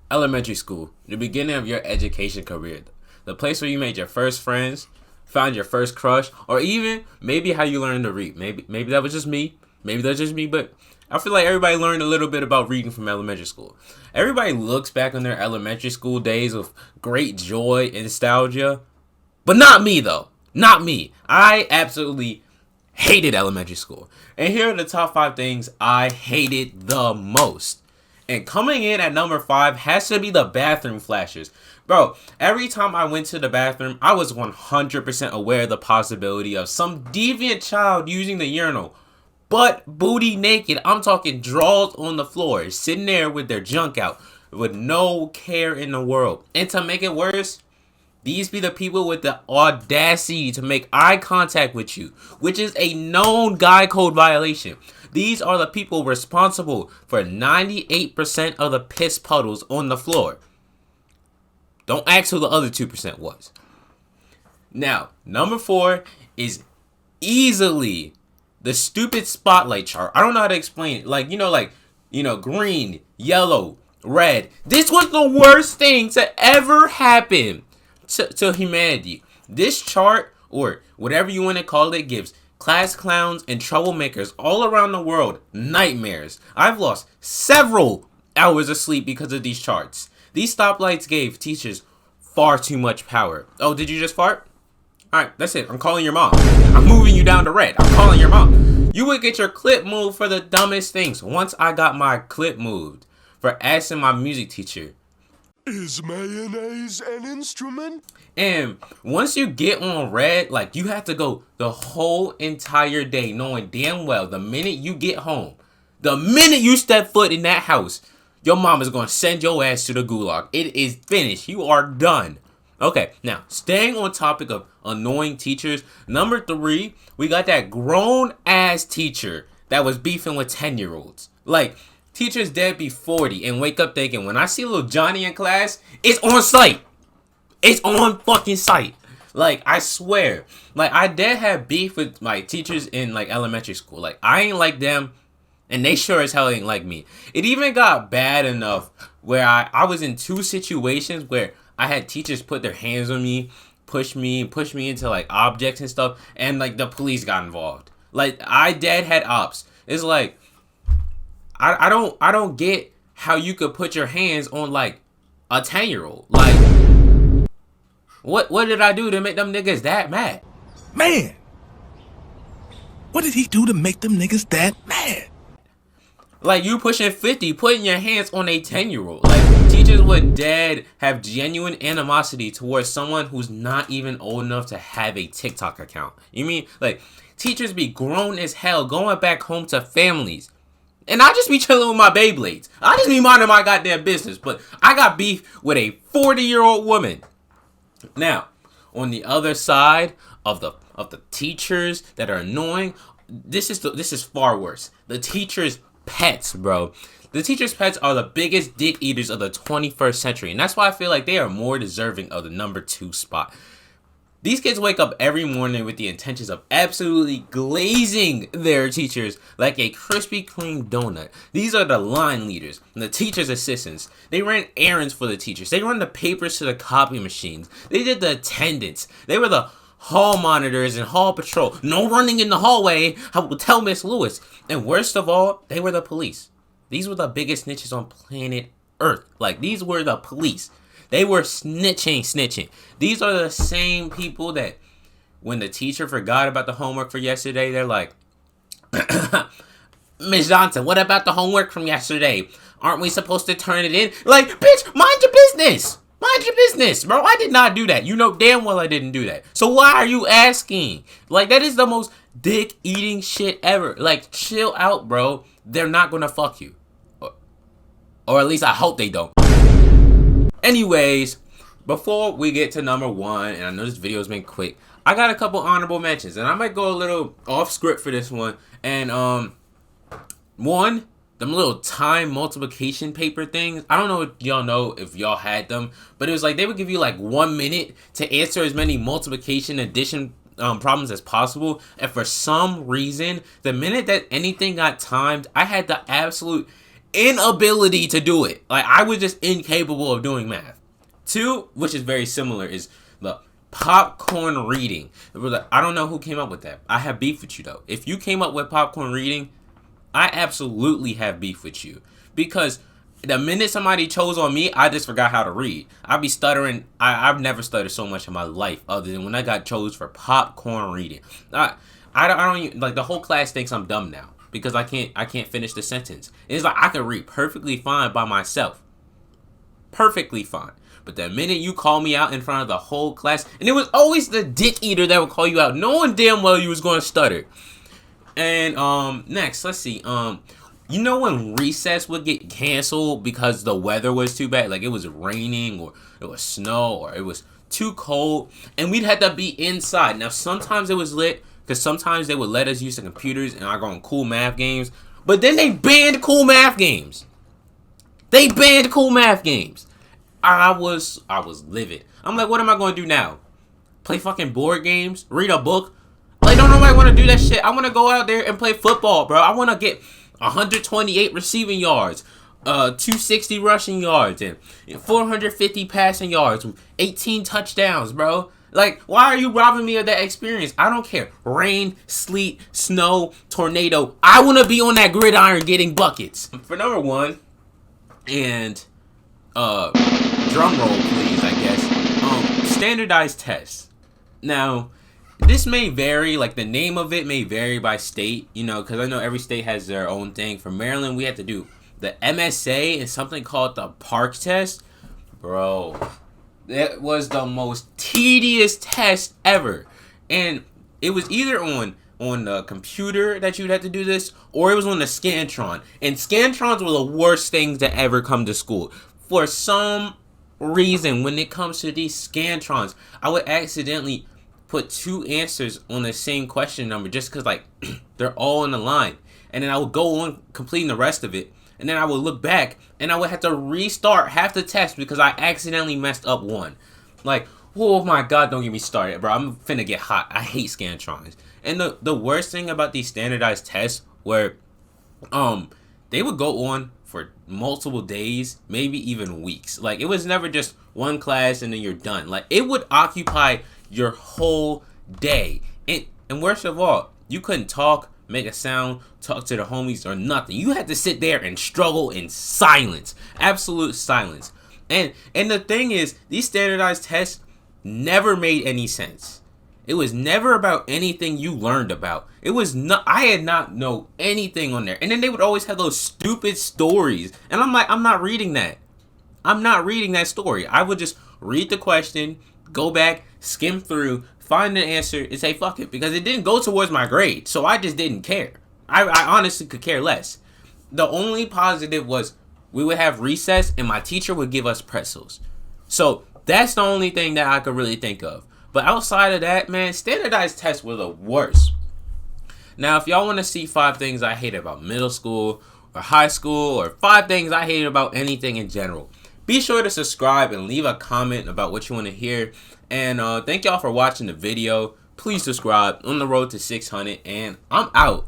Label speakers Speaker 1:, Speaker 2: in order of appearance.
Speaker 1: Elementary school, the beginning of your education career, the place where you made your first friends, found your first crush, or even maybe how you learned to read. Maybe that was just me. Maybe that's just me, but I feel like everybody learned a little bit about reading from elementary school. Everybody looks back on their elementary school days with great joy and nostalgia, but not me though. Not me. I absolutely hated elementary school. And here are the top 5 things I hated the most. And coming in at number 5 has to be the bathroom flashes. Bro, every time I went to the bathroom, I was 100% aware of the possibility of some deviant child using the urinal. Butt booty naked. I'm talking drawers on the floor, sitting there with their junk out, with no care in the world. And to make it worse, these be the people with the audacity to make eye contact with you, which is a known guy code violation. These are the people responsible for 98% of the piss puddles on the floor. Don't ask who the other 2% was. Now, number 4 is easily the stupid spotlight chart. I don't know how to explain it. Green, yellow, red. This was the worst thing to ever happen to humanity. This chart, or whatever you want to call it, gives class clowns and troublemakers all around the world nightmares. I've lost several hours of sleep because of these charts. These stoplights gave teachers far too much power. Oh, did you just fart? Alright, that's it. I'm calling your mom. I'm moving you down to red. I'm calling your mom. You would get your clip moved for the dumbest things. Once I got my clip moved for asking my music teacher,
Speaker 2: "Is mayonnaise an instrument?"
Speaker 1: And once you get on red, you have to go the whole entire day knowing damn well the minute you get home, the minute you step foot in that house, your mom is going to send your ass to the gulag. It is finished. You are done. Okay, now, staying on topic of annoying teachers, number 3, we got that grown-ass teacher that was beefing with 10-year-olds. Teachers dead be 40 and wake up thinking, when I see little Johnny in class, it's on site. It's on fucking site. I swear. I did have beef with my teachers in, elementary school. I ain't like them, and they sure as hell ain't like me. It even got bad enough where I was in 2 situations where I had teachers put their hands on me, push me into, objects and stuff, and, the police got involved. I dead had ops. It's I don't get how you could put your hands on a 10-year-old. What did I do to make them niggas that mad?
Speaker 3: Man, what did he do to make them niggas that mad?
Speaker 1: You pushing 50, putting your hands on a 10-year-old. Teachers would dead have genuine animosity towards someone who's not even old enough to have a TikTok account. You mean, teachers be grown as hell going back home to families. And I just be chilling with my Beyblades. I just be minding my goddamn business. But I got beef with a 40-year-old woman. Now, on the other side of the teachers that are annoying, this is far worse. The teachers' pets, bro. The teachers' pets are the biggest dick eaters of the 21st century. And that's why I feel like they are more deserving of the number 2 spot. These kids wake up every morning with the intentions of absolutely glazing their teachers like a Krispy Kreme donut. These are the line leaders, the teachers' assistants. They ran errands for the teachers. They run the papers to the copy machines. They did the attendance. They were the hall monitors and hall patrol. No running in the hallway, I will tell Miss Lewis. And worst of all, they were the police. These were the biggest snitches on planet Earth. These were the police. They were snitching. These are the same people that when the teacher forgot about the homework for yesterday, they're like, "Miss Johnson, what about the homework from yesterday? Aren't we supposed to turn it in?" Bitch, mind your business. Mind your business, bro. I did not do that. You know damn well I didn't do that. So why are you asking? That is the most dick-eating shit ever. Chill out, bro. They're not gonna fuck you. Or at least I hope they don't. Anyways, before we get to number 1, and I know this video's been quick, I got a couple honorable mentions, and I might go a little off script for this one. And one, them little time multiplication paper things. I don't know if y'all know if y'all had them, but it was they would give you 1 minute to answer as many multiplication addition problems as possible. And for some reason, the minute that anything got timed, I had the absolute inability to do it. Like, I was just incapable of doing math. 2, which is very similar, is the popcorn reading. I don't know who came up with that. I have beef with you, though. If you came up with popcorn reading, I absolutely have beef with you. Because the minute somebody chose on me, I just forgot how to read. I'd be stuttering. I've never stuttered so much in my life other than when I got chose for popcorn reading. I don't even, like, the whole class thinks I'm dumb now because I can't finish the sentence. It's like I can read perfectly fine by myself. Perfectly fine. But the minute you call me out in front of the whole class, and it was always the dick eater that would call you out, knowing damn well you was going to stutter. And next, let's see. You know when recess would get canceled because the weather was too bad, like it was raining or it was snow or it was too cold, and we'd have to be inside. Now sometimes it was lit because sometimes they would let us use the computers and I go on cool math games, but then they banned cool math games. They banned cool math games. I was livid. I'm like, what am I going to do now? Play fucking board games? Read a book? Like, don't nobody want to do that shit. I want to go out there and play football, bro. I want to get 128 receiving yards, 260 rushing yards, and 450 passing yards, 18 touchdowns, bro. Like, why are you robbing me of that experience? I don't care. Rain, sleet, snow, tornado. I want to be on that gridiron getting buckets. For number 1, and drum roll, please, I guess. Standardized tests. Now, this may vary, like the name of it may vary by state, you know, because I know every state has their own thing. For Maryland, we have to do the MSA and something called the Park test. Bro, that was the most tedious test ever. And it was either on the computer that you'd have to do this, or it was on the Scantron. And Scantrons were the worst things to ever come to school. For some reason, when it comes to these Scantrons, I would accidentally put 2 answers on the same question number just because, like, they're all in the line. And then I would go on completing the rest of it. And then I would look back and I would have to restart half the test because I accidentally messed up one. Like, oh my God, don't get me started, bro. I'm finna get hot. I hate Scantrons. And the worst thing about these standardized tests were, they would go on for multiple days, maybe even weeks. Like, it was never just one class and then you're done. Like, it would occupy your whole day. And worst of all, you couldn't talk, make a sound, talk to the homies or nothing. You had to sit there and struggle in silence. Absolute silence. And the thing is, these standardized tests never made any sense. It was never about anything you learned about. It was not, I had not know anything on there. And then they would always have those stupid stories. And I'm like, I'm not reading that. I'm not reading that story. I would just read the question, go back, skim through, find the answer, and say fuck it. Because it didn't go towards my grade. So I just didn't care. I honestly could care less. The only positive was we would have recess and my teacher would give us pretzels. So that's the only thing that I could really think of. But outside of that, man, standardized tests were the worst. Now, if y'all want to see 5 things I hate about middle school or high school or 5 things I hate about anything in general, be sure to subscribe and leave a comment about what you want to hear. And thank y'all for watching the video. Please subscribe. On the road to 600, and I'm out.